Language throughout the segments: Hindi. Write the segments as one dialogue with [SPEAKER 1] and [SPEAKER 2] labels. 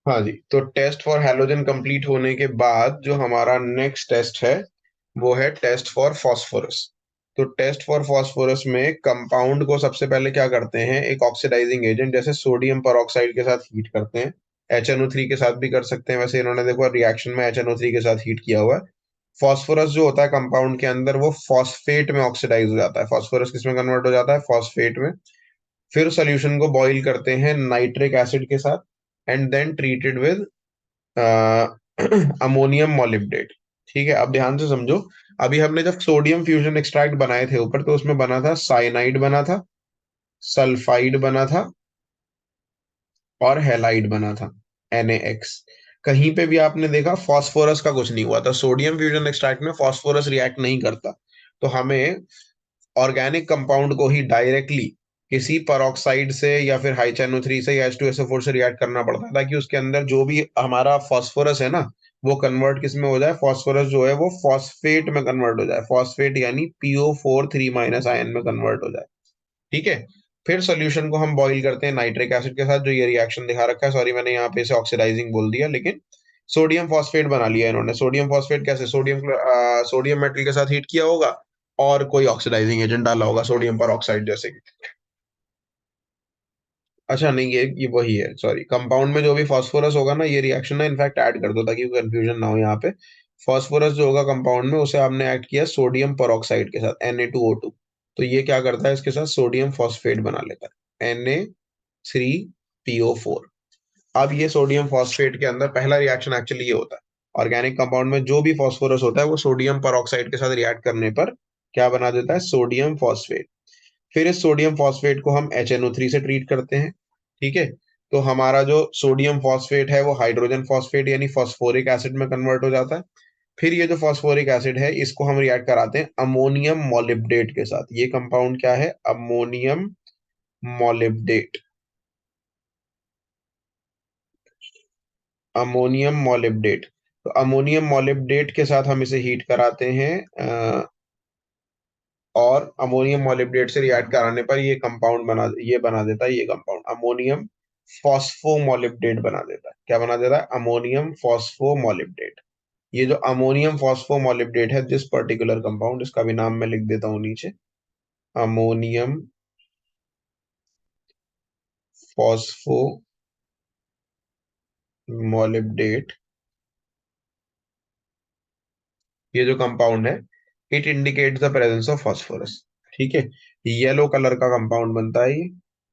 [SPEAKER 1] हाँ जी, तो टेस्ट फॉर हैलोजन कंप्लीट होने के बाद जो हमारा नेक्स्ट टेस्ट है वो है टेस्ट फॉर फास्फोरस। तो टेस्ट फॉर फास्फोरस में कंपाउंड को सबसे पहले क्या करते हैं, एक ऑक्सीडाइजिंग एजेंट जैसे सोडियम परऑक्साइड के साथ हीट करते हैं। HNO3 के साथ भी कर सकते हैं, वैसे इन्होंने देखो रिएक्शन में HNO3 के साथ हीट किया हुआ है। फास्फोरस जो होता है कंपाउंड के अंदर वो फॉस्फेट में ऑक्सीडाइज हो जाता है। फास्फोरस किस में कन्वर्ट हो जाता है, फॉस्फेट में। फिर सॉल्यूशन को बॉईल करते हैं नाइट्रिक एसिड के साथ and then treated with ammonium molybdate. ठीक है, अब ध्यान से समझो। अभी हमने जब सोडियम फ्यूजन एक्सट्रैक्ट बनाए थे ऊपर, तो उसमें बना था साइनाइड बना था, सल्फाइड बना था और हैलाइड बना था, NaX। कहीं पे भी आपने देखा फास्फोरस का कुछ नहीं हुआ था। सोडियम फ्यूजन एक्सट्रैक्ट में फास्फोरस रिएक्ट नहीं करता। तो हमें ऑर्गेनिक कंपाउंड को ही डायरेक्टली किसी परऑक्साइड से या फिर HNO3 से या H2SO4 से रिएक्ट करना पड़ता है, ताकि उसके अंदर जो भी हमारा फास्फोरस है ना, वो कन्वर्ट किस में हो जाए, फास्फोरस जो है वो फॉस्फेट में कन्वर्ट हो जाए। फॉस्फेट यानी PO4 3- आयन में कन्वर्ट हो जाए। ठीक है। फिर सोल्यूशन को हम बॉईल करते हैं नाइट्रिक एसिड के साथ, जो ये रिएक्शन दिखा रखा है। सॉरी, मैंने यहाँ पे इसे ऑक्सीडाइजिंग बोल दिया, लेकिन सोडियम फॉस्फेट बना लिया इन्होंने। सोडियम फॉस्फेट कैसे, सोडियम मेटल के साथ हीट किया होगा और कोई ऑक्सीडाइजिंग एजेंट डाला होगा, सोडियम पर ऑक्साइड जैसे कि। अच्छा नहीं, ये वही है, सॉरी। कंपाउंड में जो भी फास्फोरस होगा ना, ये रिएक्शन ना इनफैक्ट ऐड कर दो ताकि कंफ्यूजन ना हो यहाँ पे। फास्फोरस जो होगा कंपाउंड में, उसे आपने ऐड किया सोडियम पर के साथ, Na2O2। तो ये क्या करता है, इसके साथ सोडियम फॉस्फेट बना लेता है, Na3PO4। अब ये सोडियम फॉस्फेट के अंदर पहला रिएक्शन एक्चुअली ये होता है। ऑर्गेनिक कंपाउंड में जो भी फॉस्फोरस होता है वो सोडियम पर के साथ रिएक्ट करने पर क्या बना देता है, सोडियम फॉस्फेट। फिर इस सोडियम फॉस्फेट को हम HNO3 से ट्रीट करते हैं। ठीक है। तो हमारा जो सोडियम फॉस्फेट है वो हाइड्रोजन फॉस्फेट यानी फॉस्फोरिक एसिड में कन्वर्ट हो जाता है। फिर ये जो फॉस्फोरिक एसिड है इसको हम रिएक्ट कराते हैं अमोनियम मॉलिब्डेट के साथ। ये कंपाउंड क्या है, अमोनियम मॉलिब्डेट। अमोनियम मॉलिब्डेट। तो अमोनियम मॉलिब्डेट के साथ हम इसे हीट कराते हैं, और अमोनियम मॉलिब्डेट से रिएक्ट कराने पर ये बना देता है, ये कंपाउंड अमोनियम फॉस्फोमोलिब्डेट बना देता है। क्या बना देता है, अमोनियम फॉस्फोमोलिब्डेट। ये जो अमोनियम फॉस्फोमोलिब्डेट है, दिस पर्टिकुलर कंपाउंड, इसका भी नाम मैं लिख देता हूँ नीचे, अमोनियम फॉस्फोमोलिब्डेट। ये जो कंपाउंड है, it indicates the presence of phosphorus. ठीक है। येलो कलर का कंपाउंड बनता है ये।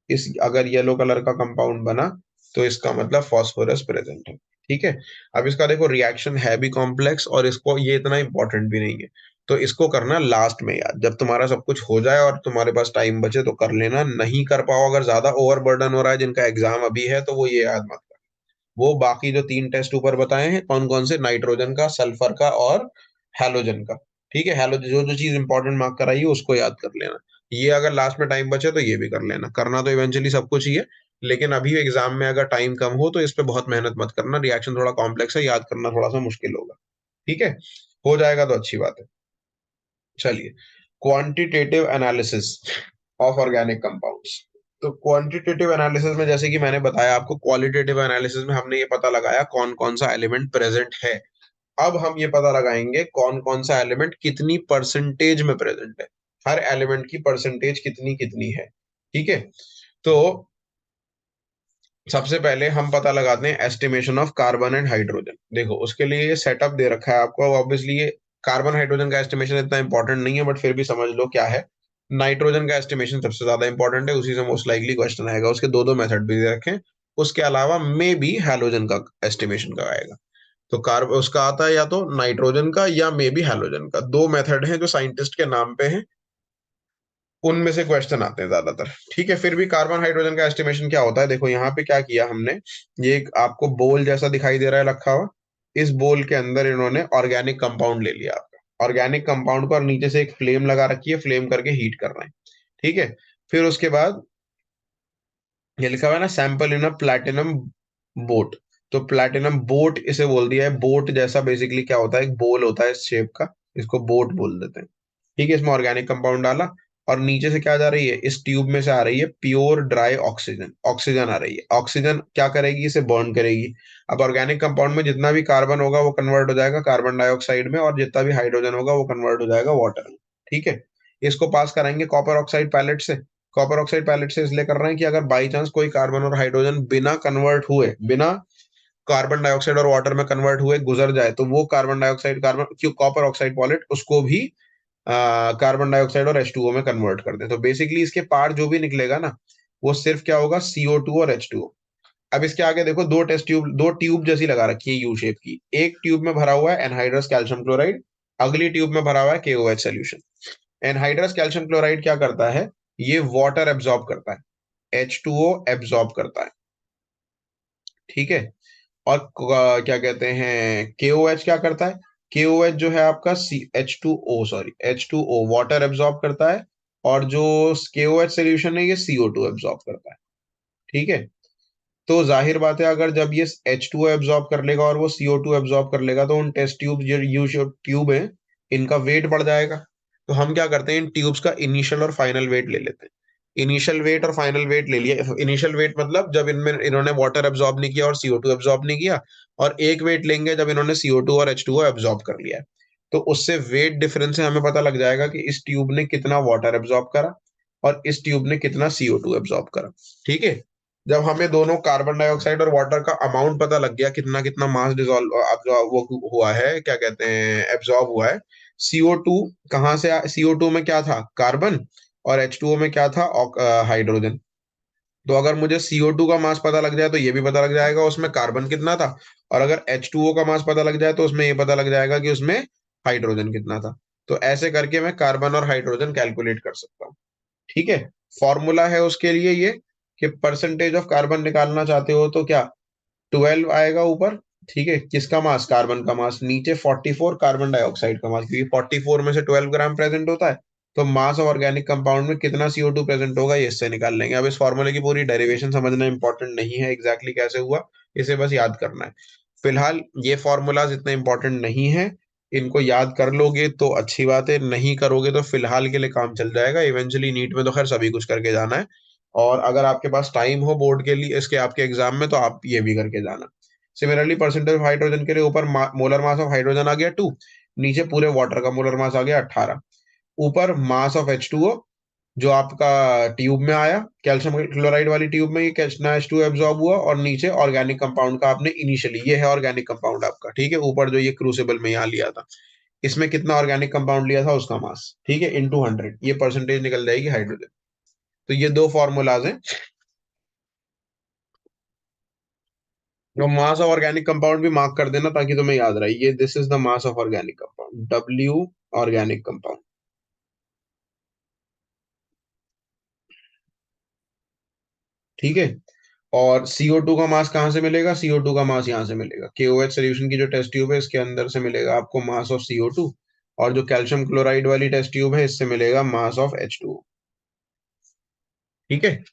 [SPEAKER 1] इस अगर येलो कलर का कंपाउंड बना तो इसका मतलब फास्फोरस प्रेजेंट है। ठीक है। अब इसका देखो रिएक्शन है भी कॉम्प्लेक्स, और इसको ये इतना इंपॉर्टेंट भी नहीं है। तो इसको करना लास्ट में याद, जब तुम्हारा सब कुछ हो जाए और तुम्हारे पास टाइम बचे तो कर लेना। नहीं कर पाओ, अगर ज्यादा ओवरबर्डन हो रहा है, जिनका एग्जाम अभी है, तो वो ये याद मत। वो बाकी जो 3 टेस्ट ऊपर बताए हैं, कौन कौन से, नाइट्रोजन का, सल्फर का और हैलोजन का। ठीक है, हैलोजन जो जो चीज इंपॉर्टेंट मार्क कराई है उसको याद कर लेना। ये अगर लास्ट में टाइम बचे तो ये भी कर लेना। करना तो इवेंचुअली सब कुछ ही है, लेकिन अभी एग्जाम में अगर टाइम कम हो तो इस पे बहुत मेहनत मत करना। रिएक्शन थोड़ा कॉम्प्लेक्स है, याद करना थोड़ा सा मुश्किल होगा। ठीक है। हो जाएगा तो अच्छी बात है। चलिए, quantitative analysis of organic compounds. तो क्वांटिटेटिव एनालिसिस में, जैसे कि मैंने बताया आपको, क्वालिटेटिव एनालिसिस में हमने ये पता लगाया कौन कौन सा एलिमेंट प्रेजेंट है। अब हम ये पता लगाएंगे कौन कौन सा एलिमेंट कितनी परसेंटेज में प्रेजेंट है। हर एलिमेंट की परसेंटेज कितनी कितनी है। ठीक है। तो सबसे पहले हम पता लगाते हैं estimation of carbon and hydrogen. देखो, उसके लिए ये सेटअप दे रखा है आपको। ऑब्वियसली ये कार्बन हाइड्रोजन का एस्टिमेशन इतना इंपॉर्टेंट नहीं है, बट फिर भी समझ लो क्या है। नाइट्रोजन का एस्टिमेशन सबसे ज्यादा इंपॉर्टेंट है, उसी से मोस्ट लाइकली क्वेश्चन आएगा। उसके दो दो मेथड भी दे रखे हैं। उसके अलावा मे बी हैलोजन का एस्टिमेशन का आएगा। तो कार्ब उसका आता है या तो नाइट्रोजन का या मे बी हैलोजन का। दो मेथड हैं जो साइंटिस्ट के नाम पे हैं, उनमें से क्वेश्चन आते हैं ज्यादातर। ठीक है। फिर भी कार्बन हाइड्रोजन का एस्टिमेशन क्या होता है, देखो यहाँ पे क्या किया हमने। ये एक आपको बोल जैसा दिखाई दे रहा है रखा हुआ। इस बोल के अंदर इन्होंने ऑर्गेनिक कंपाउंड ले लिया आपका, ऑर्गेनिक कंपाउंड को, और नीचे से एक फ्लेम लगा रखी है, फ्लेम करके हीट कर रहे हैं। ठीक है। फिर उसके बाद ये लिखा हुआ है ना, सैंपल इन अ प्लैटिनम बोट। तो प्लैटिनम बोट इसे बोल दिया है। बोट जैसा बेसिकली क्या होता है, एक बोल होता है इस शेप का, इसको बोट बोल देते हैं। ठीक है। इसमें ऑर्गेनिक कंपाउंड डाला, और नीचे से क्या जा रही है, इस ट्यूब में से आ रही है प्योर ड्राई ऑक्सीजन, ऑक्सीजन आ रही है। ऑक्सीजन क्या करेगी, इसे बर्न करेगी। अब ऑर्गेनिक कंपाउंड में जितना भी कार्बन होगा वो कन्वर्ट हो जाएगा कार्बन डाइऑक्साइड में, और जितना भी हाइड्रोजन होगा वो कन्वर्ट हो जाएगा वाटर में। ठीक है। इसको पास कराएंगे कॉपर ऑक्साइड पैलेट से। कॉपर ऑक्साइड पैलेट से इसलिए कर रहे हैं कि अगर बाई चांस कोई कार्बन और हाइड्रोजन बिना कन्वर्ट हुए, बिना कार्बन डाइऑक्साइड और वाटर में कन्वर्ट हुए गुजर जाए, तो वो कार्बन डाइऑक्साइड, कार्बन क्यों, कॉपर ऑक्साइड पॉलिट उसको भी कार्बन डाइऑक्साइड और H2O में कन्वर्ट कर दें। तो बेसिकली इसके पार जो भी निकलेगा ना, वो सिर्फ क्या होगा, CO2 और H2O। अब इसके आगे देखो, दो टेस्ट ट्यूब, दो ट्यूब जैसी लगा रखी है यू शेप की। एक ट्यूब में भरा हुआ है एनहाइड्रस कैल्शियम क्लोराइड, अगली ट्यूब में भरा हुआ है KOH solution. Anhydrous calcium chloride क्या करता है, ये वाटर एब्जॉर्ब करता है, H2O एब्जॉर्ब करता है। ठीक है। और क्या कहते हैं, KOH क्या करता है, KOH जो है आपका H2O, sorry H2O water absorb करता है, और जो KOH सोल्यूशन है ये CO2 एब्जॉर्ब करता है। ठीक है। तो जाहिर बात है, अगर जब ये H2O एब्जॉर्ब कर लेगा और वो CO2 एब्जॉर्ब कर लेगा, तो उन टेस्ट ट्यूब, जो यू ट्यूब है, इनका वेट बढ़ जाएगा। तो हम क्या करते हैं, इन ट्यूब्स का इनिशियल और फाइनल वेट ले लेते हैं। इनिशियल वेट और फाइनल वेट ले लिया। इनिशियल वेट मतलब जब इनमें इन्होंने वाटर एब्जॉर्ब नहीं किया और CO2 एब्जॉर्ब नहीं किया, और एक वेट लेंगे जब इन्होंने CO2 और H2O एब्जॉर्ब कर लिया है। तो उससे वेट डिफरेंस से हमें पता लग जाएगा कि इस ट्यूब ने कितना वाटर एब्जॉर्ब करा और इस ट्यूब ने कितना CO2 एब्जॉर्ब करा। ठीक है। जब हमें दोनों कार्बन डाइऑक्साइड और वाटर का अमाउंट पता लग गया, कितना कितना मास डिसॉल्व वो हुआ है, क्या कहते हैं, एब्जॉर्ब हुआ है। CO2 कहाँ से, CO2 में क्या था, कार्बन, और H2O में क्या था, हाइड्रोजन। तो अगर मुझे CO2 का मास पता लग जाए तो ये भी पता लग जाएगा उसमें कार्बन कितना था, और अगर H2O का मास पता लग जाए तो उसमें ये पता लग जाएगा कि उसमें हाइड्रोजन कितना था। तो ऐसे करके मैं कार्बन और हाइड्रोजन कैलकुलेट कर सकता हूँ। ठीक है। फॉर्मूला है उसके लिए ये, कि परसेंटेज ऑफ कार्बन निकालना चाहते हो तो क्या, 12 आएगा ऊपर। ठीक है, किसका मास, कार्बन का मास, नीचे 44 कार्बन डाइऑक्साइड का मास, क्योंकि 44 में से 12 ग्राम प्रेजेंट होता है। तो मास ऑफ ऑर्गेनिक कंपाउंड में कितना CO2 प्रेजेंट होगा, ये इससे निकाल लेंगे। अब इस फॉर्मूले की पूरी डेरिवेशन समझना इंपॉर्टेंट नहीं है, एग्जैक्टली कैसे हुआ, इसे बस याद करना है। फिलहाल ये फॉर्मूलाज इतने इंपॉर्टेंट नहीं है, इनको याद कर लोगे तो अच्छी बात है, नहीं करोगे तो फिलहाल के लिए काम चल जाएगा। इवेंचुअली नीट में तो खैर सभी कुछ करके जाना है, और अगर आपके पास टाइम हो बोर्ड के लिए, इसके आपके एग्जाम में, तो आप ये भी करके जाना। सिमिलरली परसेंटेज ऑफ हाइड्रोजन के लिए ऊपर मोलर मास ऑफ हाइड्रोजन आ गया 2, नीचे पूरे वाटर का मोलर मास आ गया 18, ऊपर मास ऑफ H2O जो आपका ट्यूब में आया, कैल्शियम क्लोराइड वाली ट्यूब में, ये कितना H2O एब्जॉर्ब हुआ, और नीचे ऑर्गेनिक कंपाउंड का आपने इनिशियली, ये है ऑर्गेनिक कंपाउंड आपका। ठीक है। ऊपर जो ये क्रूसिबल में यहाँ लिया था, इसमें कितना ऑर्गेनिक कंपाउंड लिया था उसका मास। ठीक है, इंटू 100, ये परसेंटेज निकल जाएगी हाइड्रोजन। तो ये दो फॉर्मूलाज हैं। तो मास ऑफ ऑर्गेनिक कंपाउंड भी मार्क कर देना ताकि तुम्हें याद रहे, ये this is the mass of organic compound, W organic compound. ठीक है। और CO2 का मास कहाँ से मिलेगा, CO2 का मास यहाँ से मिलेगा, KOH सोल्यूशन की जो टेस्ट ट्यूब है इसके अंदर से मिलेगा आपको मास ऑफ CO2, और जो कैल्शियम क्लोराइड वाली टेस्ट ट्यूब है इससे मिलेगा मास ऑफ H2O। ठीक है।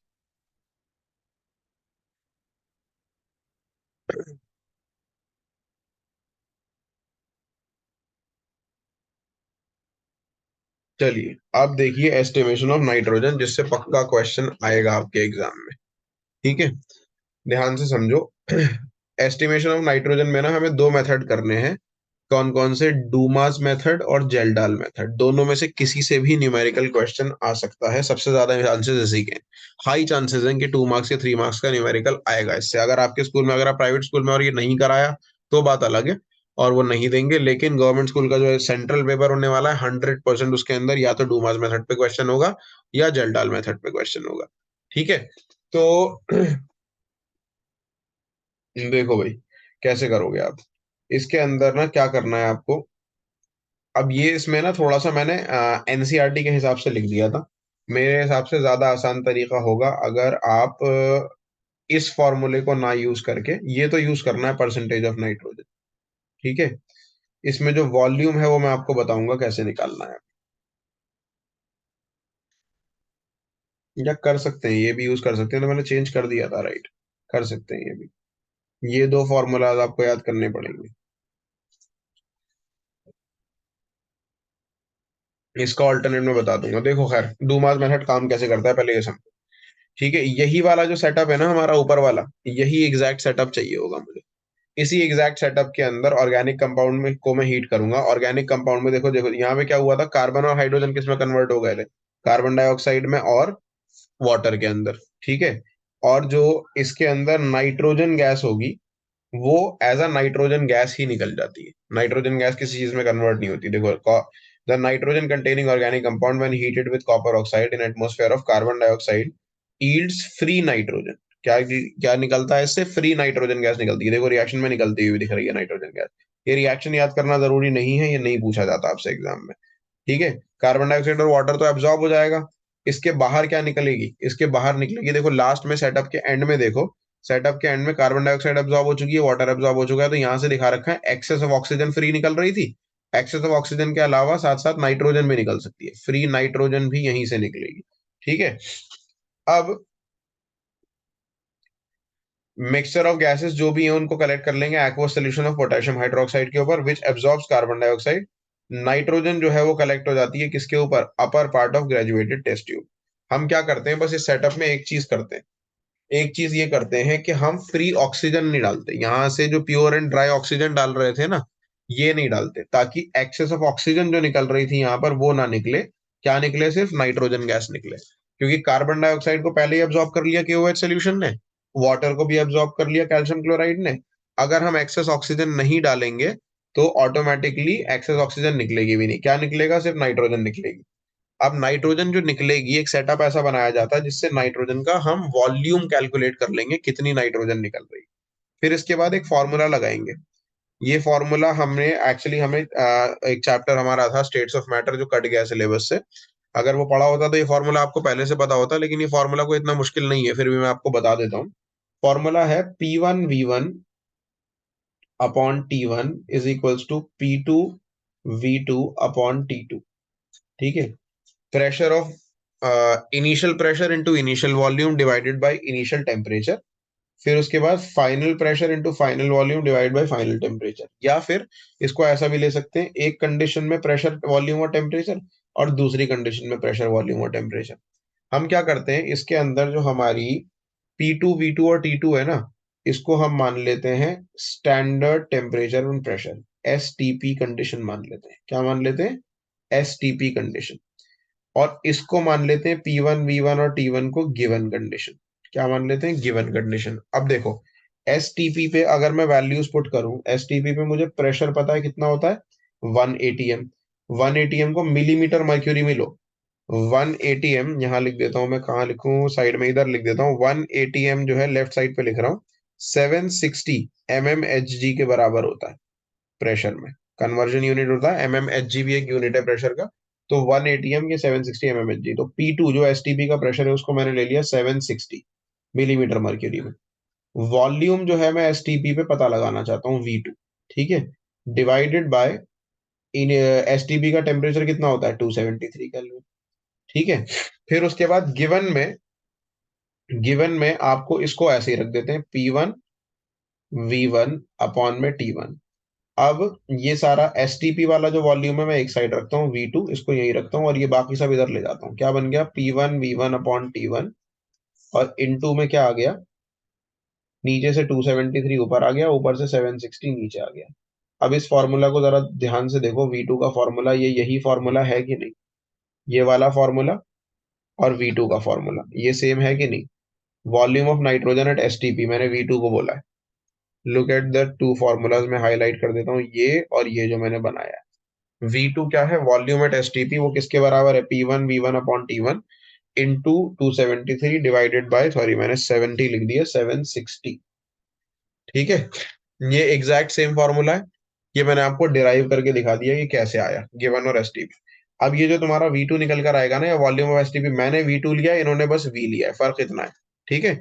[SPEAKER 1] चलिए अब देखिए एस्टिमेशन ऑफ नाइट्रोजन, जिससे पक्का क्वेश्चन आएगा आपके एग्जाम में। ठीक है, ध्यान से समझो। एस्टिमेशन ऑफ नाइट्रोजन में ना हमें दो मेथड करने हैं। कौन कौन से, डूमास मेथड और जेल्डाल मेथड, दोनों में से किसी से भी न्यूमेरिकल क्वेश्चन आ सकता है। सबसे ज्यादा चांसेस इसी के, हाई चांसेस हैं कि 2 मार्क्स या 3 मार्क्स का न्यूमेरिकल आएगा इससे। अगर आपके स्कूल में, अगर आप प्राइवेट स्कूल में और ये नहीं कराया तो बात अलग है, और वो नहीं देंगे। लेकिन गवर्नमेंट स्कूल का जो है सेंट्रल पेपर होने वाला है, 100% उसके अंदर या तो डूमास मेथड पे क्वेश्चन होगा या जेल्डाल मेथड पे क्वेश्चन होगा। ठीक है। तो देखो भाई, कैसे करोगे आप, इसके अंदर ना क्या करना है आपको। अब ये इसमें ना थोड़ा सा मैंने NCERT के हिसाब से लिख दिया था। मेरे हिसाब से ज्यादा आसान तरीका होगा अगर आप इस फॉर्मूले को ना यूज करके ये तो यूज करना है, परसेंटेज ऑफ नाइट्रोजन। ठीक है। इसमें जो वॉल्यूम है वो मैं आपको बताऊंगा कैसे निकालना है। या कर सकते हैं, ये भी यूज कर सकते हैं, तो मैंने चेंज कर दिया था, राइट। कर सकते हैं ये भी। ये दो फॉर्मूलाज आपको याद करने पड़ेंगे। इसका ऑल्टरनेट मैं बता दूंगा। देखो खैर डूमास मेथड काम कैसे करता है पहले ये समझो। ठीक है, यही वाला जो सेटअप है ना हमारा ऊपर वाला, यही एग्जैक्ट सेटअप चाहिए होगा मुझे। इसी एग्जैक्ट सेटअप के अंदर ऑर्गेनिक कंपाउंड में को मैं हीट करूंगा। ऑर्गेनिक कंपाउंड में देखो देखो यहाँ पे क्या हुआ था, कार्बन और हाइड्रोजन किस में कन्वर्ट हो गए थे, कार्बन डाइऑक्साइड में और वाटर के अंदर। ठीक है, और जो इसके अंदर नाइट्रोजन गैस होगी वो एज अ नाइट्रोजन गैस ही निकल जाती है। नाइट्रोजन गैस किसी चीज में कन्वर्ट नहीं होती। देखो the nitrogen containing organic compound when heated with copper oxide in atmosphere of carbon dioxide yields free nitrogen. क्या क्या निकलता है इससे, फ्री नाइट्रोजन गैस निकलती है। देखो रिएक्शन में निकलती हुई दिख रही है नाइट्रोजन गैस। ये रिएक्शन याद करना जरूरी नहीं है, ये नहीं पूछा जाता आपसे एग्जाम में। ठीक है, कार्बन डाइऑक्साइड और वाटर तो एब्जॉर्ब हो जाएगा। इसके बाहर क्या निकलेगी, इसके बाहर निकलेगी, देखो लास्ट में सेटअप के एंड में देखो, सेटअप के एंड में कार्बन डाइऑक्साइड एब्जॉर्ब हो चुकी है, वाटर एब्जॉर्ब हो चुका है, तो यहाँ से दिखा रखा है एक्सेस ऑफ ऑक्सीजन फ्री निकल रही थी। एक्सेस ऑफ ऑक्सीजन के अलावा साथ साथ नाइट्रोजन भी निकल सकती है, फ्री नाइट्रोजन भी यहीं से निकलेगी। ठीक है, अब मिक्सचर ऑफ गैसेस जो भी है उनको कलेक्ट कर लेंगे aqueous solution of potassium hydroxide के ऊपर which absorbs carbon dioxide. Nitrogen जो है वो कलेक्ट हो जाती है किसके ऊपर, upper part of graduated test tube. हम क्या करते हैं बस इस सेटअप में एक चीज करते हैं, एक चीज ये करते हैं कि हम फ्री ऑक्सीजन नहीं डालते, यहां से जो प्योर एंड ड्राई ऑक्सीजन डाल रहे थे ना, ये नहीं डालते, ताकि एक्सेस ऑफ ऑक्सीजन जो निकल रही थी यहाँ पर वो ना निकले। क्या निकले, सिर्फ नाइट्रोजन गैस निकले। क्योंकि कार्बन डाइऑक्साइड को पहले ही अब्सॉर्ब कर लिया KOH सोल्यूशन ने, वाटर को भी अब्सॉर्ब कर लिया कैल्शियम क्लोराइड ने। अगर हम एक्सेस ऑक्सीजन नहीं डालेंगे तो ऑटोमेटिकली एक्सेस ऑक्सीजन निकलेगी भी नहीं, क्या निकलेगा, सिर्फ नाइट्रोजन निकलेगी। अब नाइट्रोजन जो निकलेगी, एक सेटअप ऐसा बनाया जाता है जिससे नाइट्रोजन का हम वॉल्यूम कैलकुलेट कर लेंगे कितनी नाइट्रोजन निकल रही। फिर इसके बाद एक फॉर्मूला लगाएंगे। ये फॉर्मूला हमने एक्चुअली हमें एक चैप्टर हमारा था स्टेट्स ऑफ मैटर जो कट गया सिलेबस से। अगर वो पढ़ा होता तो ये फॉर्मूला आपको पहले से पता होता, लेकिन ये फॉर्मूला को इतना मुश्किल नहीं है, फिर भी मैं आपको बता देता हूँ। फॉर्मूला है P1V1 upon T1 is equals to P2V2 upon T2। ठीक है, pressure of initial pressure into initial volume divided by initial temperature. फिर उसके बाद final pressure into final volume divide by final temperature. या फिर इसको ऐसा भी ले सकते हैं, एक कंडीशन में प्रेशर वॉल्यूम और टेम्परेचर और दूसरी कंडीशन में प्रेशर वॉल्यूम और टेम्परेचर। हम क्या करते हैं, इसके अंदर जो हमारी P2V2 और T2 है ना, इसको हम मान लेते हैं standard temperature and pressure, STP condition मान लेते हैं। क्या मान लेते हैं, STP कंडीशन। और इसको मान लेते हैं P1V1 और T1 को गिवन कंडीशन। क्या मान लेते हैं, गिवन कंडीशन। अब देखो STP पे अगर मैं वैल्यूज पुट करूं, STP पे मुझे प्रेशर पता है कितना होता है, 1 atm। 1 atm को मिलीमीटर मर्क्यूरी में लो। 1 atm यहाँ लिख देता हूं मैं, कहाँ लिखूं, साइड में इधर लिख देता हूँ। 1 atm जो है लेफ्ट साइड पे लिख रहा हूँ, 760 mmHg के बराबर होता है प्रेशर में। कन्वर्जन यूनिट होता है mmHg, भी एक यूनिट है प्रेशर का। तो 1 atm के 760 mmHg, तो P2 जो STP का प्रेशर है उसको मैंने ले लिया 760 मिलीमीटर मर्क्यूरी में। वॉल्यूम जो है मैं STP पे पता लगाना चाहता हूँ V2। ठीक है, डिवाइडेड बाय इन STP का टेम्परेचर कितना होता है, 273 केल्विन। ठीक है, फिर उसके बाद गिवन में आपको इसको ऐसे ही रख देते हैं, P1V1 अपॉन में T1। अब ये सारा STP वाला जो वॉल्यूम है मैं एक साइड रखता हूँ, V2 इसको यही रखता हूँ, और ये बाकी सब इधर ले जाता हूँ। क्या बन गया, P1V1 अपॉन T1, और इनटू में क्या आ गया, नीचे से 273 ऊपर आ गया, ऊपर से 760 नीचे आ गया। अब इस फॉर्मूला को जरा ध्यान से देखो, V2 का फॉर्मूला ये यही फॉर्मूला है कि नहीं, ये वाला फॉर्मूला और V2 का फॉर्मूला ये सेम है कि नहीं। Volume of nitrogen eight STP मैंने V2 को बोला है। Look at the two formulas, में हाईलाइट कर देता हूँ ये और ये जो मैंने बनाया है। V2 क्या है, वॉल्यूम एट STP, वो किसके बराबर है, P1V1 upon T1 into 273 divided by, sorry मैंने 70 लिख दिया, 760। ठीक है, ये एग्जैक्ट सेम फॉर्मूला है। ये मैंने आपको डिराइव करके दिखा दिया ये कैसे आया, गिवन और STP। अब ये जो तुम्हारा V2 निकल कर आएगा ना, या वॉल्यूम ऑफ STP, मैंने V2 लिया, इन्होंने बस V लिया है, फर्क इतना है। ठीक है,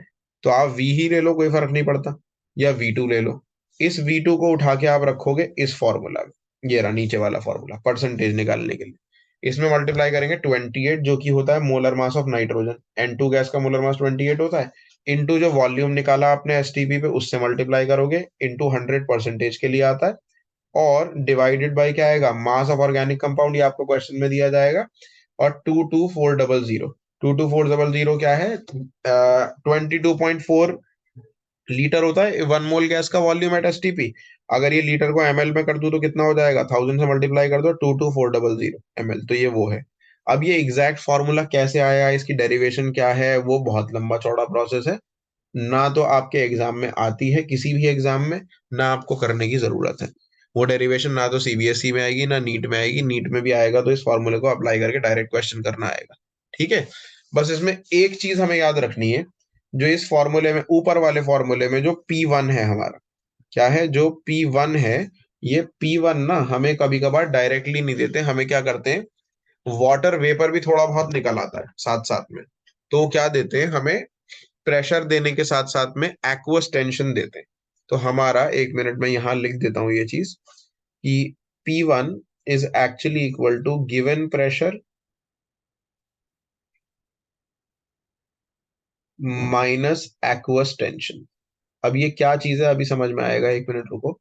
[SPEAKER 1] तो आप V ही ले लो, कोई फर्क नहीं पड़ता, या V2 ले लो। इस V2 को उठा के आप रखोगे इस फॉर्मूला में, ये रहा नीचे वाला फॉर्मूला परसेंटेज निकालने के लिए। इसमें मल्टीप्लाई करेंगे 28, जो कि होता है molar mass of nitrogen, N2 gas का मोलर मास 28 होता है, इंटू जो वॉल्यूम निकाला आपने STP पे उससे मल्टीप्लाई करोगे, इंटू 100 परसेंटेज के लिए आता है, और डिवाइडेड बाय क्या आएगा, मास ऑफ ऑर्गेनिक कंपाउंड, ये आपको क्वेश्चन में दिया जाएगा, और 22400। 22400 क्या है, 22.4 लीटर होता है 1 मोल गैस का वॉल्यूम एट एसटीपी। अगर ये लीटर को एमएल में कर दूं तो कितना हो जाएगा, 1000 से मल्टीप्लाई कर दो, 22400 ml, तो ये वो है। अब ये एग्जैक्ट फॉर्मूला कैसे आया, इसकी डेरिवेशन क्या है, वो बहुत लंबा चौड़ा प्रोसेस है, ना तो आपके एग्जाम में आती है किसी भी एग्जाम में, ना आपको करने की जरूरत है। वो डेरिवेशन ना तो सीबीएसई में आएगी ना नीट में आएगी, नीट में भी आएगा तो इस फॉर्मूले को अप्लाई करके डायरेक्ट क्वेश्चन करना आएगा। ठीक है, बस इसमें एक चीज हमें याद रखनी है, जो इस फॉर्मूले में, ऊपर वाले फॉर्मूले में जो P1 है हमारा, क्या है, जो P1 है, ये P1 ना हमें कभी कभार डायरेक्टली नहीं देते, हमें क्या करते हैं, वाटर वेपर भी थोड़ा बहुत निकल आता है साथ साथ में, तो क्या देते हैं हमें, प्रेशर देने के साथ साथ में एक्वस टेंशन देते हैं। तो हमारा, एक मिनट में यहां लिख देता हूं ये चीज, कि P1 is actually equal to given pressure minus aqueous tension. अब ये क्या चीज है, अभी समझ में आएगा, एक मिनट रुको।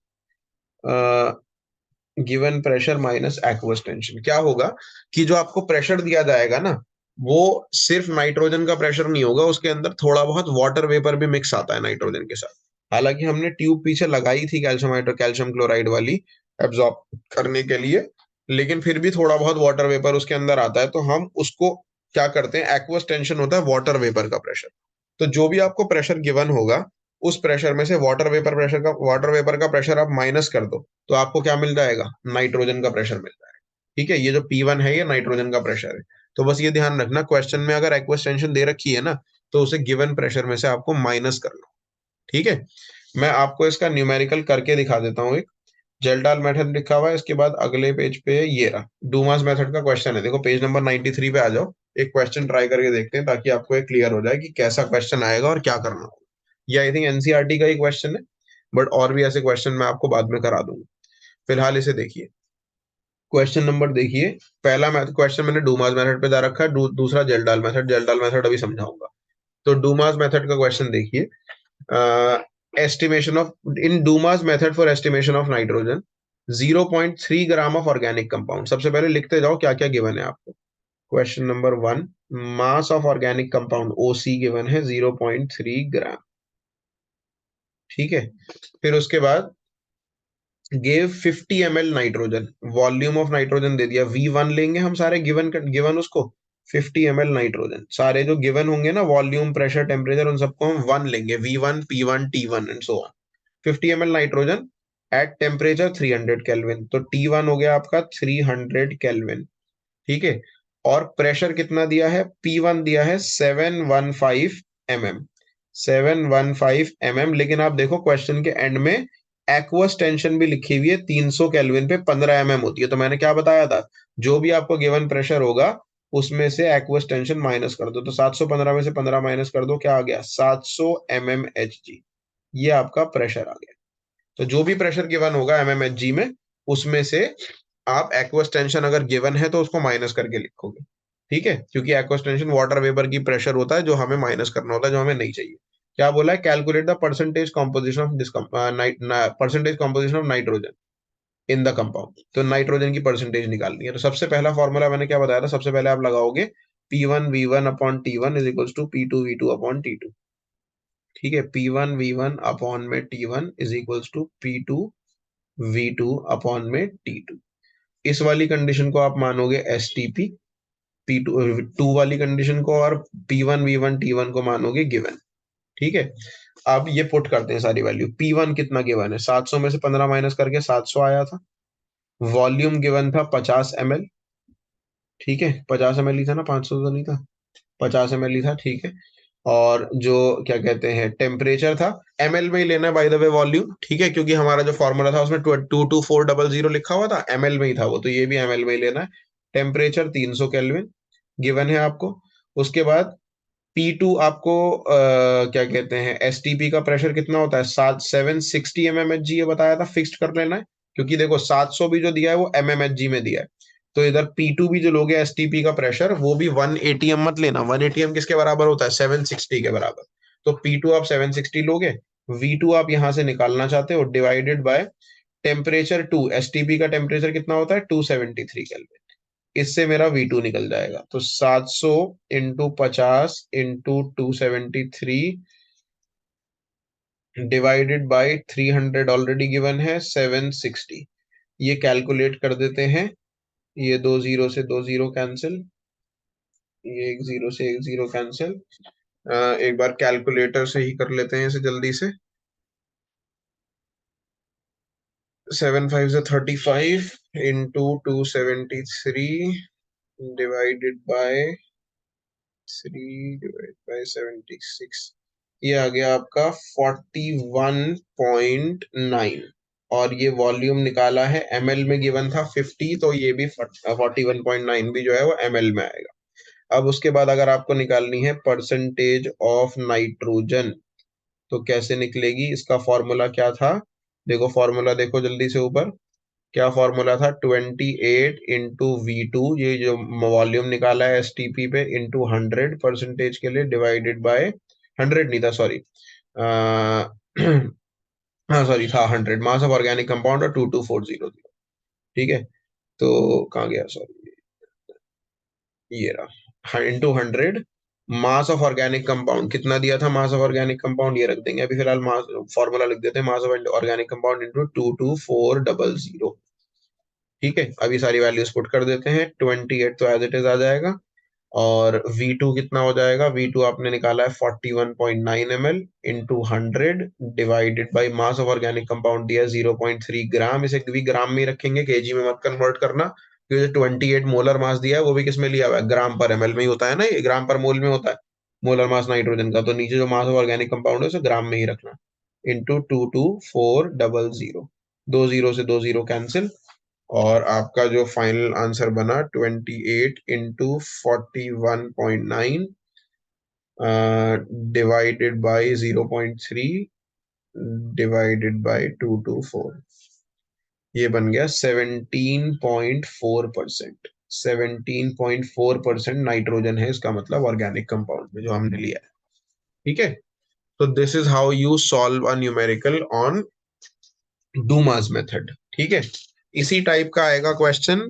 [SPEAKER 1] Given pressure minus aqueous tension क्या होगा, कि जो आपको प्रेशर दिया जाएगा ना, वो सिर्फ नाइट्रोजन का प्रेशर नहीं होगा, उसके अंदर थोड़ा बहुत वाटर वेपर भी मिक्स आता है नाइट्रोजन के साथ। हालांकि हमने ट्यूब पीछे लगाई थी कैल्शियम हाइड्रो कैल्शियम क्लोराइड वाली एब्जॉर्ब करने के लिए, लेकिन फिर भी थोड़ा बहुत वाटर वेपर उसके अंदर आता है, तो हम उसको क्या करते हैं, एक्वस टेंशन होता है वाटर वेपर का प्रेशर। तो जो भी आपको प्रेशर गिवन होगा, उस प्रेशर में से वाटर वेपर का प्रेशर आप माइनस कर दो, तो आपको क्या मिल जाएगा, नाइट्रोजन का प्रेशर मिल जाएगा। ठीक है, ये जो P1 है ये नाइट्रोजन का प्रेशर है। तो बस ये ध्यान रखना, क्वेश्चन में अगर एक्वस टेंशन दे रखी है ना, तो उसे गिवन प्रेशर में से आपको माइनस करना। ठीक है, मैं आपको इसका न्यूमेरिकल करके दिखा देता हूँ। एक जेल्डाल मेथड लिखा हुआ है, इसके बाद अगले पेज पे ये रहा, डूमास मेथड का क्वेश्चन है, देखो पेज नंबर 93 पे आ जाओ। एक क्वेश्चन ट्राई करके देखते हैं, ताकि आपको एक क्लियर हो जाए कि कैसा क्वेश्चन आएगा और क्या करना होगा। ये आई थिंक एनसीईआरटी का ही क्वेश्चन है, बट और भी ऐसे क्वेश्चन मैं आपको बाद में करा दूंगा। फिलहाल इसे देखिए, क्वेश्चन नंबर देखिए। पहला क्वेश्चन मैंने डूमास मेथड पे जा रखा है, दूसरा जेल्डाल मेथड, जेल्डाल मेथड अभी समझाऊंगा। तो डूमास मेथड का क्वेश्चन देखिए, estimation of in Dumas method for estimation of nitrogen 0.3 gram of organic compound. सबसे पहले लिखते जाओ क्या क्या गिवन है आपको। Question number 1, mass of organic compound OC given है 0.3 ग्राम। ठीक है, फिर उसके बाद gave 50 ml nitrogen, volume of nitrogen दे दिया, V1 लेंगे हम सारे गिवन गिवन उसको, 50 ml नाइट्रोजन, सारे जो गिवन होंगे ना, वॉल्यूम प्रेशर टेम्परेचर, उन सबको हम 1 लेंगे, V1 P1 T1 and so on. 50 ml nitrogen at temperature 300 kelvin, तो T1 हो गया आपका 300 केल्विन। ठीक है, और प्रेशर कितना दिया है, P1 दिया है 715 mm, 715 mm। लेकिन आप देखो क्वेश्चन के एंड में एक्वस टेंशन भी लिखी हुई है, 300 केल्विन पे 15 mm होती है। तो मैंने क्या बताया था, जो भी आपको गिवन प्रेशर होगा उसमें से एक्वस टेंशन माइनस कर दो, तो 715 में से 15 माइनस कर दो, क्या आ गया, 700 mmHg। ये आपका प्रेशर आ गया। तो जो भी प्रेशर गिवन होगा mmHg में, उसमें से आप एक्वस टेंशन अगर गिवन है तो उसको माइनस करके लिखोगे। ठीक है, क्योंकि एक्वस टेंशन वाटर वेपर की प्रेशर होता है, जो हमें माइनस करना होता है, जो हमें नहीं चाहिए। क्या बोला है, calculate the percentage composition of percentage composition of nitrogen in the compound. तो नाइट्रोजन की परसेंटेज निकालनी है। तो सबसे पहला फॉर्मूला मैंने क्या बताया था, सबसे पहले आप लगाओगे P1V1 upon T1 is equals to P2V2 upon T2। ठीक है, P1V1 अपॉन में T1 is equals to P2V2 upon में T2। इस वाली कंडीशन को आप मानोगे एसटीपी, P2 वाली कंडीशन को, और P1V1 T1 को मानोगे गिवन। ठीक है, अब ये पुट करते हैं सारी वैल्यू। P1 कितना गिवन है, 700 में से 15 माइनस करके 700 आया था। वॉल्यूम गिवन था 50 ml। ठीक है, 50 ml ही था ना, 500 तो नहीं था, 50 ml ही था। ठीक है, और जो क्या कहते हैं, टेम्परेचर था, ml में ही लेना है बाय द वे वॉल्यूम। ठीक है, क्योंकि हमारा जो फॉर्मूला था उसमें 22400 लिखा हुआ था, ml में ही था वो, तो ये भी ml में ही लेना है। टेम्परेचर 300 केल्विन गिवन है आपको। उसके बाद P2 आपको क्या कहते हैं, एसटीपी का प्रेशर कितना होता है, 760 mmHg, ये बताया था, फिक्स्ड कर लेना है। क्योंकि देखो 700 भी जो दिया है वो mmHg में दिया है, तो इधर P2 भी जो लोगे एसटीपी का प्रेशर, वो भी 180 मत लेना, 180 किसके बराबर होता है, 760 के बराबर। तो P2 आप 760 लोगे, V2 आप यहां से निकालना चाहते हो, डिवाइडेड बाय टेम्परेचर 2, एसटीपी का टेम्परेचर कितना होता है 273 केल्विन। इससे मेरा V2 निकल जाएगा। तो 700 into 50 into 273 divided by 300 already given है 760। ये कैलकुलेट कर देते हैं। ये दो जीरो से दो जीरो कैंसिल, ये एक जीरो से एक जीरो कैंसिल। एक बार कैलकुलेटर से ही कर लेते हैं इसे जल्दी से। 7 5 से 35 into 273 divided by 3 divide by 76। ये आ गया आपका 41.9। और ये वॉल्यूम निकाला है एमएल में, गिवन था 50, तो ये भी 41.9 भी जो है वो एमएल में आएगा। अब उसके बाद अगर आपको निकालनी है परसेंटेज ऑफ नाइट्रोजन, तो कैसे निकलेगी? इसका फॉर्मूला क्या था? देखो फॉर्मूला देखो जल्दी से ऊपर। क्या फॉर्मूला था? 28 इंटू V2, ये जो वॉल्यूम निकाला है एसटीपी पे, इंटू 100 परसेंटेज के लिए, डिवाइडेड बाय 100 नहीं था सॉरी, हाँ सॉरी था 100, मास ऑफ ऑर्गेनिक कंपाउंड और 22400। ठीक है, तो कहाँ गया? सॉरी, ये रहा, into 100। Mass of organic compound कितना दिया था? मास ऑफ ऑर्गेनिक कंपाउंड ये रख देंगे अभी फिलहाल, मास फॉर्मूला लिख देते हैं, मास ऑफ ऑर्गेनिक कंपाउंड इंटू 22400। ठीक है, अभी सारी वैल्यूज पुट कर देते हैं। 28 तो एज इट इज आ जाएगा। और V2 कितना हो जाएगा? V2 आपने निकाला है 41.9 ml into 100 divided by mass of organic compound दिया है 0.3 ग्राम। इसे भी ग्राम में ही रखेंगे, केजी में मत कन्वर्ट करना, क्योंकि 28 मोलर मास दिया है वो भी किस में लिया हुआ है? ग्राम पर एमएल में ही होता है ना, ये ग्राम पर मोल में होता है मोलर मास नाइट्रोजन का। तो नीचे जो मास ऑफ ऑर्गेनिक कंपाउंड है उसे ग्राम में ही रखना। इंटू 22400, दो जीरो से दो जीरो कैंसिल। और आपका जो फाइनल आंसर बना 28 into 41.9 divided by 0.3 divided by 224, ये बन गया 17.4%। 17.4% नाइट्रोजन है इसका मतलब ऑर्गेनिक कंपाउंड में जो हमने लिया है। ठीक है, तो this is how you solve a numerical on Dumas method. ठीक है, इसी टाइप का आएगा क्वेश्चन,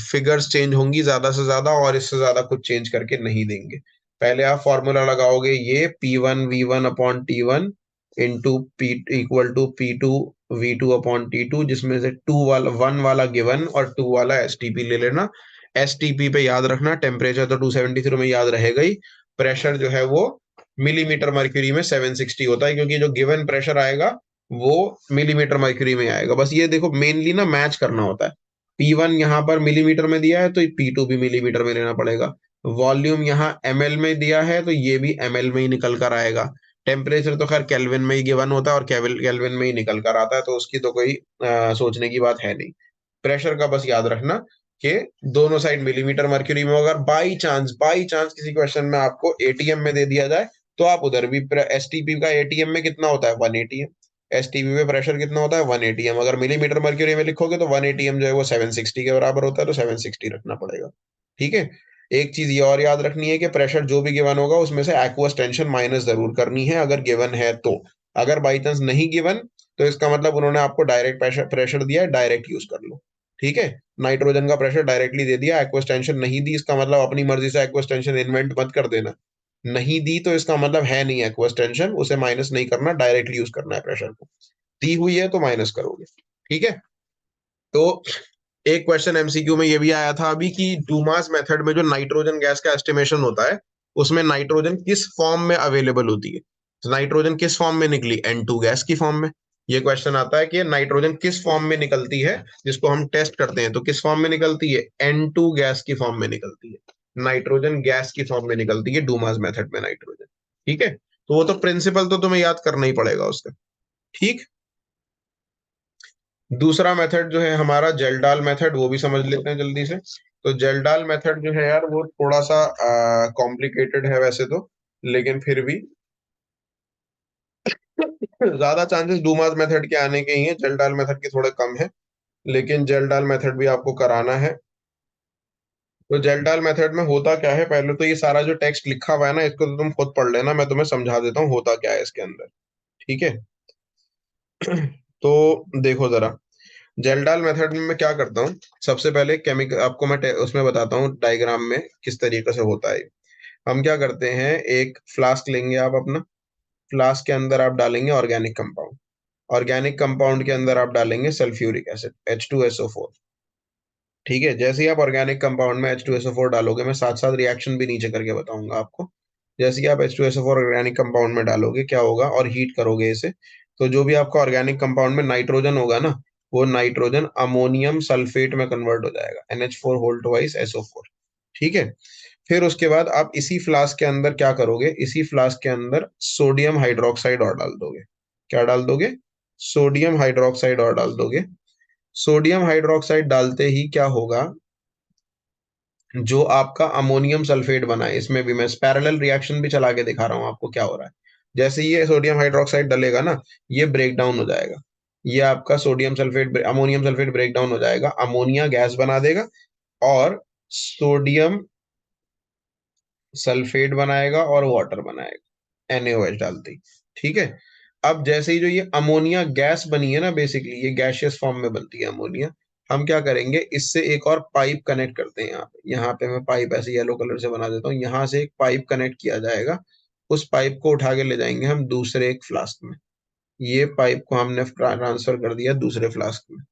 [SPEAKER 1] फिगर्स चेंज होंगी ज्यादा से ज्यादा, और इससे ज्यादा कुछ चेंज करके नहीं देंगे। पहले आप फॉर्मूला लगाओगे, ये P1V1/T1 into P equal to P2V2/T2, जिसमें से 1 वाला गिवन और 2 वाला एसटीपी ले लेना। एसटीपी पे याद रखना, टेम्परेचर तो 273 में याद रहेगा ही, प्रेशर जो है वो मिलीमीटर मर्क्यूरी में 760 होता है, क्योंकि जो गिवन प्रेशर आएगा वो मिलीमीटर मर्क्यूरी में आएगा। बस ये देखो मेनली ना मैच करना होता है। P1 यहाँ पर मिलीमीटर में दिया है तो P2 भी मिलीमीटर में लेना पड़ेगा। वॉल्यूम यहाँ ml में दिया है तो ये भी ml में ही निकल कर आएगा। टेम्परेचर तो खैर केल्विन में ही गिवन होता है और केल्विन में ही निकल कर आता है, तो उसकी तो कोई सोचने की बात है नहीं। प्रेशर का बस याद रखना कि दोनों साइड मिलीमीटर मर्क्यूरी में। अगर बाई चांस किसी क्वेश्चन में आपको एटीएम में दे दिया जाए, तो आप उधर भी, एसटीपी का एटीएम में कितना होता है? 1 एटीएम। एसटीपी में प्रेशर कितना होता है? 1 एटीएम। अगर मिलीमीटर मर्क्यूरी में लिखोगे तो 1 एटीएम जो है वो 760 के बराबर होता है, तो 760 रखना पड़ेगा। ठीक है, एक चीज ये और याद रखनी है कि प्रेशर जो भी गिवन होगा उसमें से एक्वस टेंशन माइनस जरूर करनी है अगर गिवन है तो। अगर बाई चांस नहीं गिवन, तो इसका मतलब उन्होंने आपको डायरेक्ट प्रेशर प्रेशर दिया है, डायरेक्ट यूज कर लो। ठीक है, नाइट्रोजन का प्रेशर डायरेक्टली दे दिया, एक्वस टेंशन नहीं दी, इसका मतलब अपनी मर्जी से एक्वस टेंशन इन्वेंट मत कर देना। नहीं दी तो इसका मतलब है नहीं एक्वस टेंशन, उसे माइनस नहीं करना, डायरेक्टली यूज करना है प्रेशर को। दी हुई है तो माइनस करोगे। ठीक है, तो एक क्वेश्चन एमसीक्यू में ये भी आया था अभी कि डूमास मेथड में जो नाइट्रोजन गैस का एस्टिमेशन होता है, उसमें नाइट्रोजन किस फॉर्म में अवेलेबल होती है? तो नाइट्रोजन किस फॉर्म में निकली? N2 गैस की फॉर्म में। ये क्वेश्चन आता है कि नाइट्रोजन किस फॉर्म में निकलती है, जिसको हम टेस्ट करते हैं, तो किस फॉर्म में निकलती है? N2 गैस की फॉर्म में निकलती है। नाइट्रोजन गैस की फॉर्म में निकलती है डूमास मेथड में नाइट्रोजन। ठीक है, तो वो तो प्रिंसिपल तो तुम्हें याद करना ही पड़ेगा उसका। ठीक, दूसरा मेथड जो है हमारा जेल्डाल मेथड, वो भी समझ लेते हैं जल्दी से। तो जेल्डाल मेथड जो है यार वो थोड़ा सा कॉम्प्लिकेटेड है वैसे तो, लेकिन फिर भी ज्यादा चांसेस डूमास मेथड के आने के ही हैं, जेल्डाल मेथड के थोड़े कम है, लेकिन जेल्डाल मेथड भी आपको कराना है। तो जेल्डाल मेथड में होता क्या है, पहले तो ये सारा जो टेक्स्ट लिखा हुआ है ना, इसको तो तुम खुद पढ़ लेना, मैं तुम्हें समझा देता हूँ होता क्या है इसके अंदर। ठीक है, तो देखो जरा, जेल्डाल मेथड में मैं क्या करता हूँ, सबसे पहले केमिकल आपको मैं उसमें बताता हूँ डायग्राम में किस तरीके से होता है। हम क्या करते हैं, एक फ्लास्क लेंगे आप अपना, फ्लास्क के अंदर आप डालेंगे ऑर्गेनिक कंपाउंड, ऑर्गेनिक कंपाउंड के अंदर आप डालेंगे सल्फ्यूरिक एसिड H2SO4। ठीक है, जैसे ही आप ऑर्गेनिक कंपाउंड में H2SO4 डालोगे, मैं साथ साथ रिएक्शन भी नीचे करके बताऊंगा आपको। जैसे कि आप H2SO4 ऑर्गेनिक कंपाउंड में डालोगे क्या होगा, और हीट करोगे इसे, तो जो भी आपका ऑर्गेनिक कंपाउंड में नाइट्रोजन होगा ना, वो नाइट्रोजन अमोनियम सल्फेट में कन्वर्ट हो जाएगा, NH4 होल ट्वाइस SO4। ठीक है, फिर उसके बाद आप इसी फ्लास्क के अंदर क्या करोगे, इसी फ्लास्क के अंदर सोडियम हाइड्रोक्साइड और डाल दोगे। क्या डाल दोगे, सोडियम हाइड्रोक्साइड और डाल दोगे। सोडियम हाइड्रोक्साइड डालते ही क्या होगा, जो आपका अमोनियम सल्फेट बना है, इसमें भी मैं पैरेलल रिएक्शन भी चला के दिखा रहा हूँ आपको क्या हो रहा है। जैसे ये सोडियम हाइड्रोक्साइड डलेगा ना, ये ब्रेक डाउन हो जाएगा, ये आपका sodium sulphate ammonium sulphate break down हो जाएगा, अमोनिया गैस बना देगा, और सोडियम सल्फेट बनाएगा और वाटर बनाएगा NaOH डालते ही। ठीक है, अब जैसे ही जो ये अमोनिया गैस बनी है ना, बेसिकली ये गैसियस फॉर्म में बनती है अमोनिया, हम क्या करेंगे, इससे एक और पाइप कनेक्ट करते हैं। यहाँ पे मैं पाइप ऐसे येलो कलर से बना देता हूँ, यहाँ से एक पाइप कनेक्ट किया जाएगा, उस पाइप को उठा के ले जाएंगे हम दूसरे एक फ्लास्क में। ये पाइप को हमने ट्रांसफर कर दिया दूसरे फ्लास्क में।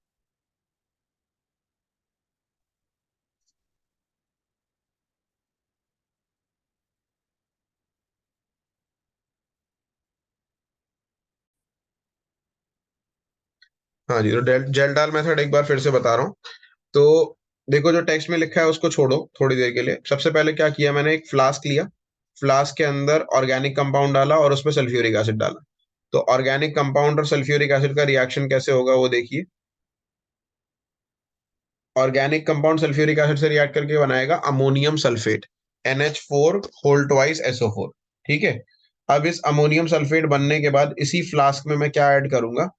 [SPEAKER 1] हाँ जी, तो जेल डाल मेथड एक बार फिर से बता रहा हूँ। तो देखो, जो टेक्स्ट में लिखा है उसको छोड़ो थोड़ी देर के लिए। सबसे पहले क्या किया, मैंने एक फ्लास्क लिया, फ्लास्क के अंदर ऑर्गेनिक कंपाउंड डाला और उसमें सल्फ्यूरिक एसिड डाला। तो ऑर्गेनिक कंपाउंड और सल्फ्यूरिक एसिड का रिएक्शन कैसे होगा वो देखिए। ऑर्गेनिक कंपाउंड सल्फ्यूरिक एसिड से रिएक्ट करके बनाएगा ammonium sulphate, NH4 whole twice SO4। ठीक है, अब इस अमोनियम सल्फेट बनने के बाद इसी फ्लास्क में मैं क्या ऐड करूंगा,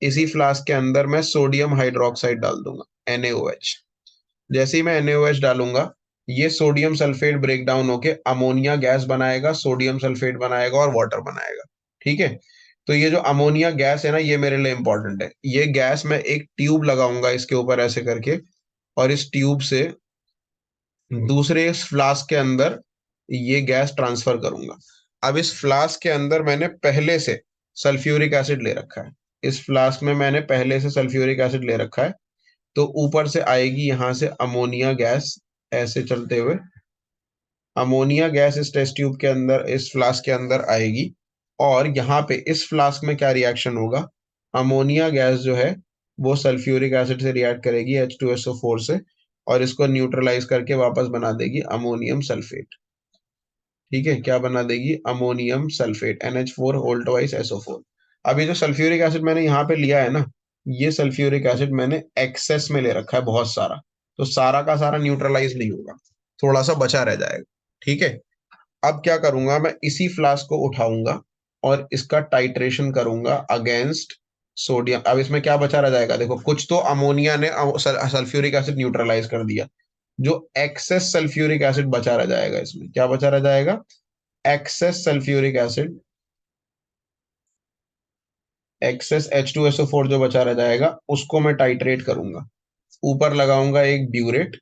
[SPEAKER 1] इसी फ्लास्क के अंदर मैं सोडियम हाइड्रोक्साइड डाल दूंगा NaOH। जैसे ही मैं NaOH डालूंगा, ये सोडियम सल्फेट ब्रेक डाउन होके अमोनिया गैस बनाएगा, सोडियम सल्फेट बनाएगा और वाटर बनाएगा। ठीक है, तो ये जो अमोनिया गैस है ना, ये मेरे लिए इंपॉर्टेंट है। ये गैस मैं एक ट्यूब लगाऊंगा इसके ऊपर ऐसे करके, और इस ट्यूब से दूसरे इस फ्लास्क के अंदर ये गैस ट्रांसफर करूंगा। अब इस फ्लास्क के अंदर मैंने पहले से सल्फ्यूरिक एसिड ले रखा है, इस फ्लास्क में मैंने पहले से सल्फ्यूरिक एसिड ले रखा है। तो ऊपर से आएगी यहां से अमोनिया गैस, ऐसे चलते हुए अमोनिया गैस इस टेस्ट ट्यूब के अंदर, इस फ्लास्क के अंदर आएगी। और यहाँ पे इस फ्लास्क में क्या रिएक्शन होगा, अमोनिया गैस जो है वो सल्फ्यूरिक एसिड से रिएक्ट करेगी H2SO4 से, और इसको न्यूट्रलाइज करके वापस बना देगी अमोनियम सल्फेट। ठीक है, क्या बना देगी, ammonium sulphate NH4 whole twice SO4। अब ये जो सल्फ्यूरिक एसिड मैंने यहाँ पे लिया है ना, ये सल्फ्यूरिक एसिड मैंने एक्सेस में ले रखा है बहुत सारा, तो सारा का सारा न्यूट्रलाइज नहीं होगा, थोड़ा सा बचा रह जाएगा। ठीक है, अब क्या करूंगा, मैं इसी फ्लास्क को उठाऊंगा और इसका टाइट्रेशन करूंगा अगेंस्ट सोडियम। अब इसमें क्या बचा रह जाएगा, देखो कुछ तो अमोनिया ने सल्फ्यूरिक एसिड न्यूट्रलाइज कर दिया, जो एक्सेस सल्फ्यूरिक एसिड बचा रह जाएगा, इसमें क्या बचा रह जाएगा, access sulphuric acid, access H2SO4 जो बचा रह जाएगा, उसको मैं टाइट्रेट करूंगा। ऊपर लगाऊंगा एक ब्यूरेट।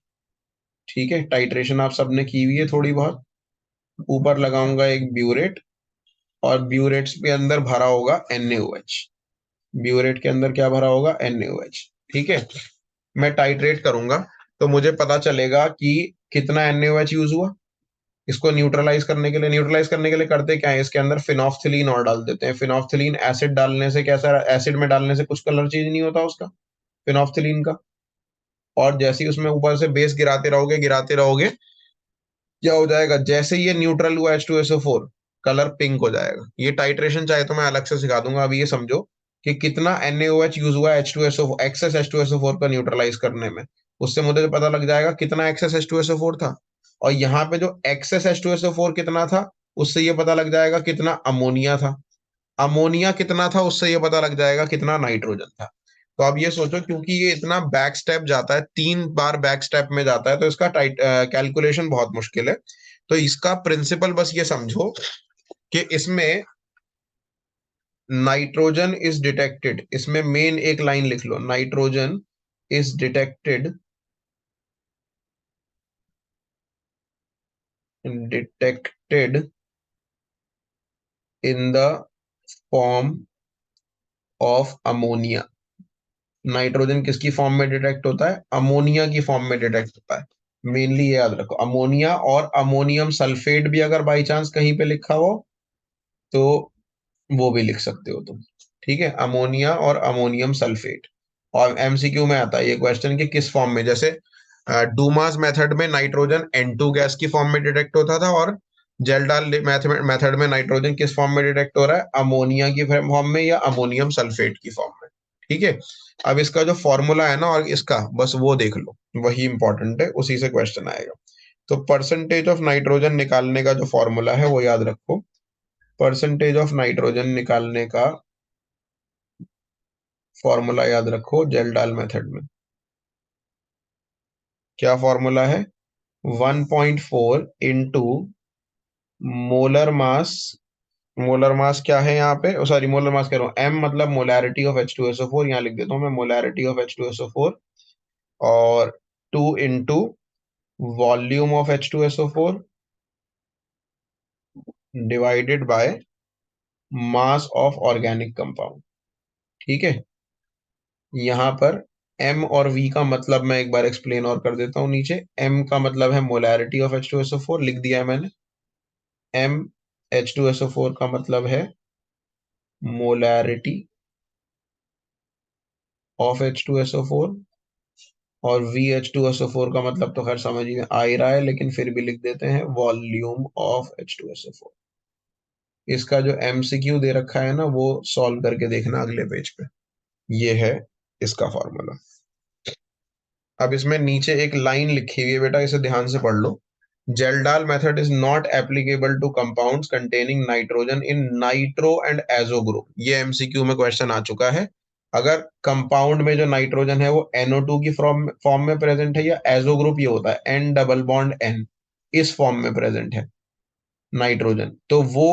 [SPEAKER 1] ठीक है, टाइट्रेशन आप सबने की हुई है थोड़ी बहुत। ऊपर लगाऊंगा एक ब्यूरेट, और ब्यूरेट्स के अंदर भरा होगा NaOH। ब्यूरेट के अंदर क्या भरा होगा, NaOH। ठीक है, मैं टाइट्रेट करूंगा, तो मुझे पता चलेगा कि कितना NaOH यूज हुआ। इसको न्यूट्रलाइज करने के लिए, न्यूट्रलाइज करने के लिए करते क्या है, इसके अंदर फिनॉक्सिलीन और डाल देते हैं। फिनॉक्सिलीन एसिड डालने से कैसा, एसिड में डालने से कुछ कलर चेंज नहीं होता उसका, फिनॉक्सिलीन का। और जैसे ही उसमें ऊपर से बेस गिराते रहोगे, क्या हो जाएगा, जैसे ही ये न्यूट्रल हुआ H2SO4, कलर पिंक हो जाएगा। ये टाइट्रेशन चाहे तो मैं अलग से सिखा दूंगा, अभी ये समझो कि कितना NaOH यूज हुआ H2SO एक्सेस H2SO4 का न्यूट्रलाइज करने में। उससे मुझे पता लग जाएगा कितना एक्सेस H2SO4 था। और यहाँ पे जो एक्सेस H2SO4 कितना था, उससे ये पता लग जाएगा कितना अमोनिया था। अमोनिया कितना था, उससे ये पता लग जाएगा कितना नाइट्रोजन था। तो अब ये सोचो, क्योंकि ये इतना बैक स्टेप जाता है, 3 बार बैक स्टेप में जाता है, तो इसका टाइट कैलकुलेशन बहुत मुश्किल है। तो इसका प्रिंसिपल बस ये समझो कि इसमें नाइट्रोजन इज डिटेक्टेड, इसमें मेन एक लाइन लिख लो, nitrogen is detected in the form of ammonia. Nitrogen किसकी फॉर्म में डिटेक्ट होता है? अमोनिया की फॉर्म में डिटेक्ट होता है। मेनली ये याद रखो, अमोनिया, और अमोनियम सल्फेट भी अगर बाई चांस कहीं पे लिखा हो तो वो भी लिख सकते हो तुम। ठीक है, अमोनिया और अमोनियम सल्फेट। और एमसीक्यू में आता है ये क्वेश्चन कि किस फॉर्म में, जैसे डूमास मेथड में नाइट्रोजन N2 गैस की फॉर्म में डिटेक्ट होता था, और जेल्डाल मेथड में नाइट्रोजन किस फॉर्म में डिटेक्ट हो रहा है? अमोनिया की फॉर्म में या अमोनियम सल्फेट की फॉर्म में। ठीक है, अब इसका जो फॉर्मूला है ना, और इसका बस वो देख लो, वही इंपॉर्टेंट है, उसी से क्वेश्चन आएगा। तो परसेंटेज ऑफ नाइट्रोजन निकालने का जो फॉर्मूला है वो याद रखो। परसेंटेज ऑफ नाइट्रोजन निकालने का फॉर्मूला याद रखो जेल्डाल मेथड में। क्या फॉर्मूला है? 1.4 into molar mass. Molar mass क्या है यहाँ पे? सॉरी, मोलर मास कह रहा हूँ, एम मतलब मोलैरिटी ऑफ H2SO4, यहाँ लिख देता हूँ मैं मोलैरिटी ऑफ H2SO4, और 2 into volume of H2SO4 divided by mass of organic compound. ठीक है, यहाँ पर M और V का मतलब मैं एक बार एक्सप्लेन और कर देता हूँ नीचे। M का मतलब है मोलैरिटी ऑफ H2SO4, लिख दिया है मैंने। M H2SO4 का मतलब है मोलैरिटी ऑफ H2SO4, और VH2SO4 का मतलब तो खैर समझ ही में आ ही रहा है, लेकिन फिर भी लिख देते हैं वॉल्यूम ऑफ H2SO4। इसका जो MCQ दे रखा है ना, वो सॉल्व करके देखना अगले पेज पे। ये है इसका फॉर्मूला। अब इसमें नीचे एक लाइन लिखी हुई है बेटा, इसे ध्यान से पढ़ लो। Kjeldahl method is not applicable to compounds containing nitrogen in nitro and azo group. ये एमसीक्यू में क्वेश्चन आ चुका है। अगर कंपाउंड में जो नाइट्रोजन है वो NO2 की फॉर्म में प्रेजेंट है, या एजो ग्रुप ये होता है N डबल बॉन्ड N, इस फॉर्म में प्रेजेंट है नाइट्रोजन, तो वो